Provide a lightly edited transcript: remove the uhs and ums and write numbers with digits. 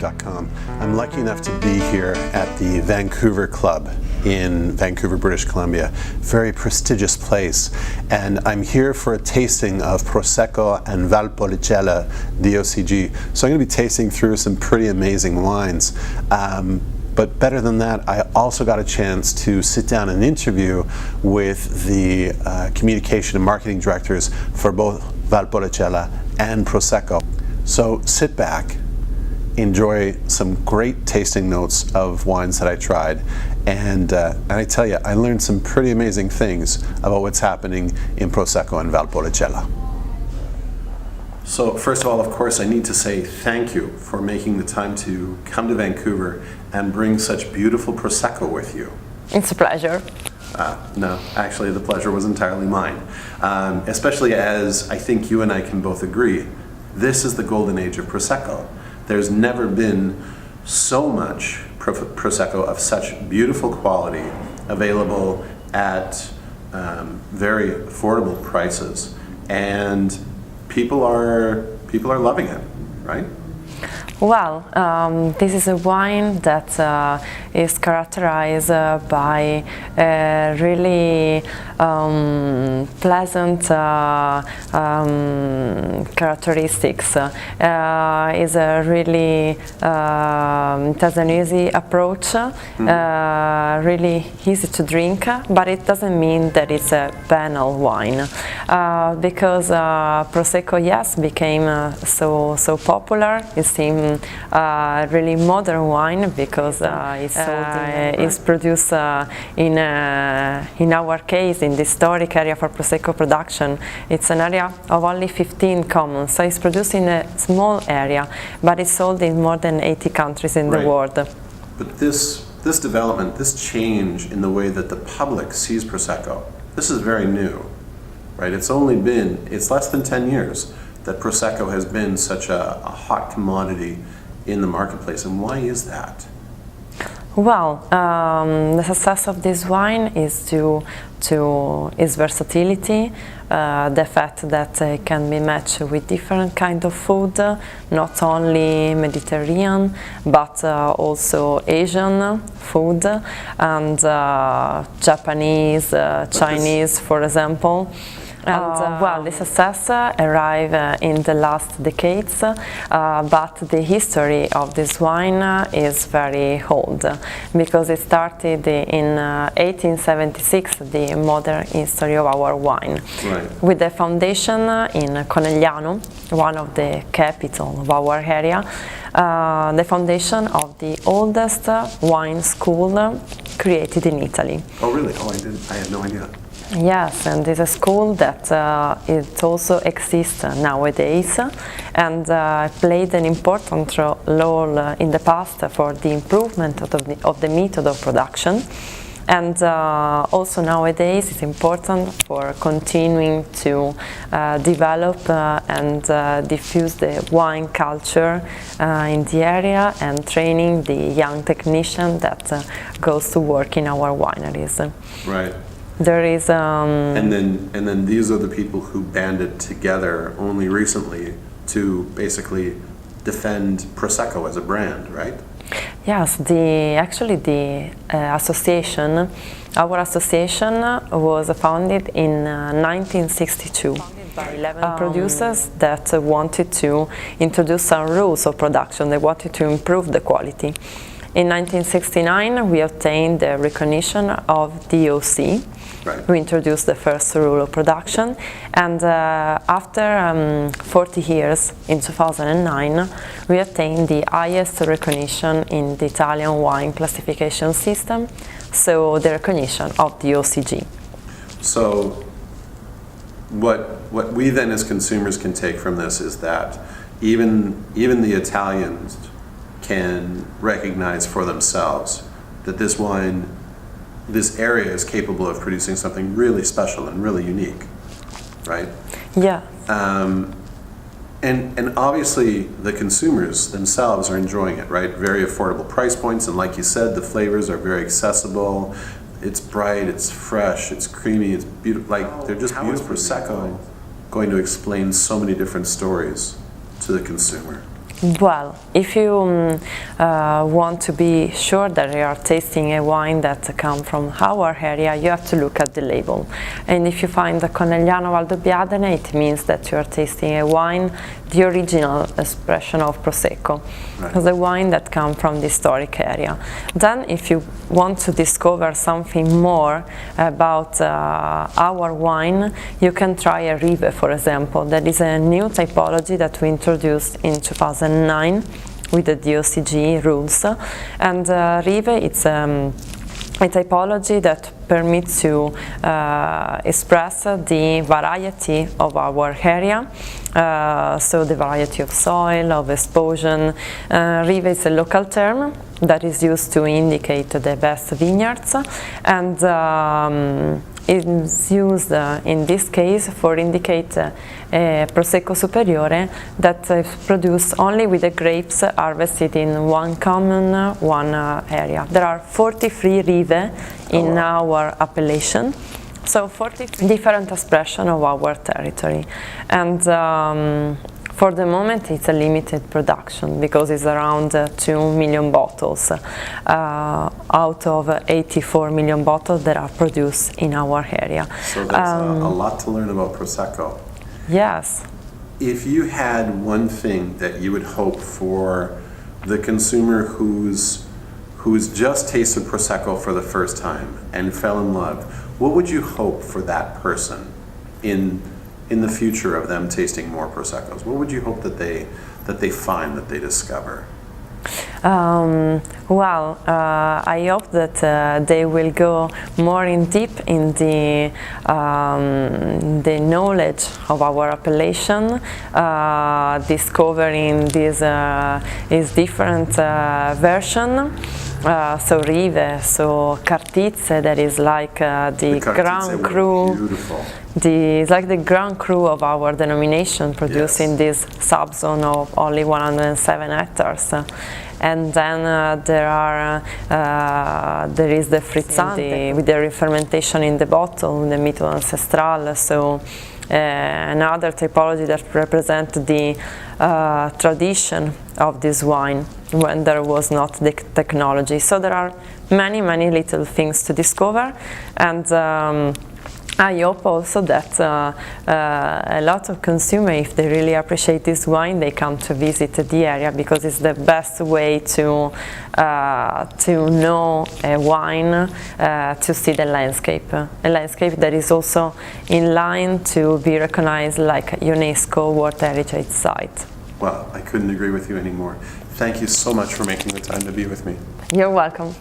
ProseccoDOCg.com. I'm lucky enough to be here at the Vancouver Club in Vancouver, British Columbia. Very prestigious place. And I'm here for a tasting of Prosecco and Valpolicella DOCg. So I'm going to be tasting through some pretty amazing wines. But better than that, I also got a chance to sit down and interview with the communication and marketing directors for both Valpolicella and Prosecco. So sit back, enjoy some great tasting notes of wines that I tried, and I tell you, I learned some pretty amazing things about what's happening in Prosecco and Valpolicella. So first of all, of course, I need to say thank you for making the time to come to Vancouver and bring such beautiful Prosecco with you. It's a pleasure. No, actually the pleasure was entirely mine. Especially as I think you and I can both agree, this is the golden age of Prosecco. There's never been so much Prosecco of such beautiful quality available at very affordable prices, and people are loving it, right? Well, this is a wine that is characterized by really pleasant characteristics. Is a really it has an easy approach, really easy to drink, but it doesn't mean that it's a banal wine, because Prosecco, yes, became so popular. It seems really modern wine because it's produced in our case, in the historic area for Prosecco production. It's an area of only 15 commons, so it's produced in a small area, but it's sold in more than 80 countries in the world. But this development, this change in the way that the public sees Prosecco, this is very new, right? It's less than 10 years that Prosecco has been such a hot commodity in the marketplace, and why is that? Well, the success of this wine is due to its versatility, the fact that it can be matched with different kinds of food, not only Mediterranean, but also Asian food, and Japanese, Chinese, for example. And well, the success arrived in the last decades, but the history of this wine is very old, because it started in 1876, the modern history of our wine, with the foundation in Conegliano, one of the capital of our area, the foundation of the oldest wine school created in Italy. Oh really? Oh, I had no idea. Yes, and it's a school that it also exists nowadays, and played an important role in the past for the improvement of the method of production, and also nowadays it's important for continuing to develop and diffuse the wine culture in the area, and training the young technician that goes to work in our wineries. Right. There is and then these are the people who banded together only recently to basically defend Prosecco as a brand, right? Yes, actually the association, our association was founded in 1962 by 11 producers that wanted to introduce some rules of production. They wanted to improve the quality. In 1969, we obtained the recognition of DOC. Right. We introduced the first rule of production, and after 40 years, in 2009, we obtained the highest recognition in the Italian wine classification system, so the recognition of the DOCg. So what we then as consumers can take from this is that even the Italians can recognize for themselves that this wine, this area is capable of producing something really special and really unique, right? Yeah. And obviously the consumers themselves are enjoying it, right? Very affordable price points, and like you said, the flavors are very accessible. It's bright, it's fresh, it's creamy, it's beautiful. Like, they're just beautiful. Prosecco going to explain so many different stories to the consumer. Well, if you want to be sure that you are tasting a wine that comes from our area, you have to look at the label. And if you find the Conegliano Valdobbiadene, it means that you are tasting a wine, the original expression of Prosecco, the wine that comes from the historic area. Then, if you want to discover something more about our wine, you can try a Rive, for example. That is a new typology that we introduced in 2009 with the DOCg rules. And Rive, it's a typology that permits to express the variety of our area, so the variety of soil, of exposure. Rive is a local term that is used to indicate the best vineyards, and is used in this case for indicate a Prosecco Superiore that is produced only with the grapes harvested in one commune, one area. There are 43 Rive in our appellation, so 40 different expressions of our territory. And for the moment it's a limited production because it's around 2 million bottles out of 84 million bottles that are produced in our area. So there's a lot to learn about Prosecco. Yes. If you had one thing that you would hope for the consumer who's just tasted Prosecco for the first time and fell in love, what would you hope for that person in the future of them tasting more Proseccos? What would you hope that they find, that they discover? Well, I hope that they will go more in deep in the knowledge of our appellation, discovering this different version. So Rive, so Cartizze, that is like the Grand Cru. It's like the Grand Cru of our denomination, produced in this subzone of only 107 hectares. And then there is the Frizzante with the re-fermentation in the bottle, the Mito Ancestral. So another typology that represents the tradition of this wine when there was not the technology. So there are many little things to discover, and I hope also that a lot of consumers, if they really appreciate this wine, they come to visit the area, because it's the best way to know a wine, to see the landscape. A landscape that is also in line to be recognized like a UNESCO World Heritage Site. Well, I couldn't agree with you anymore. Thank you so much for making the time to be with me. You're welcome.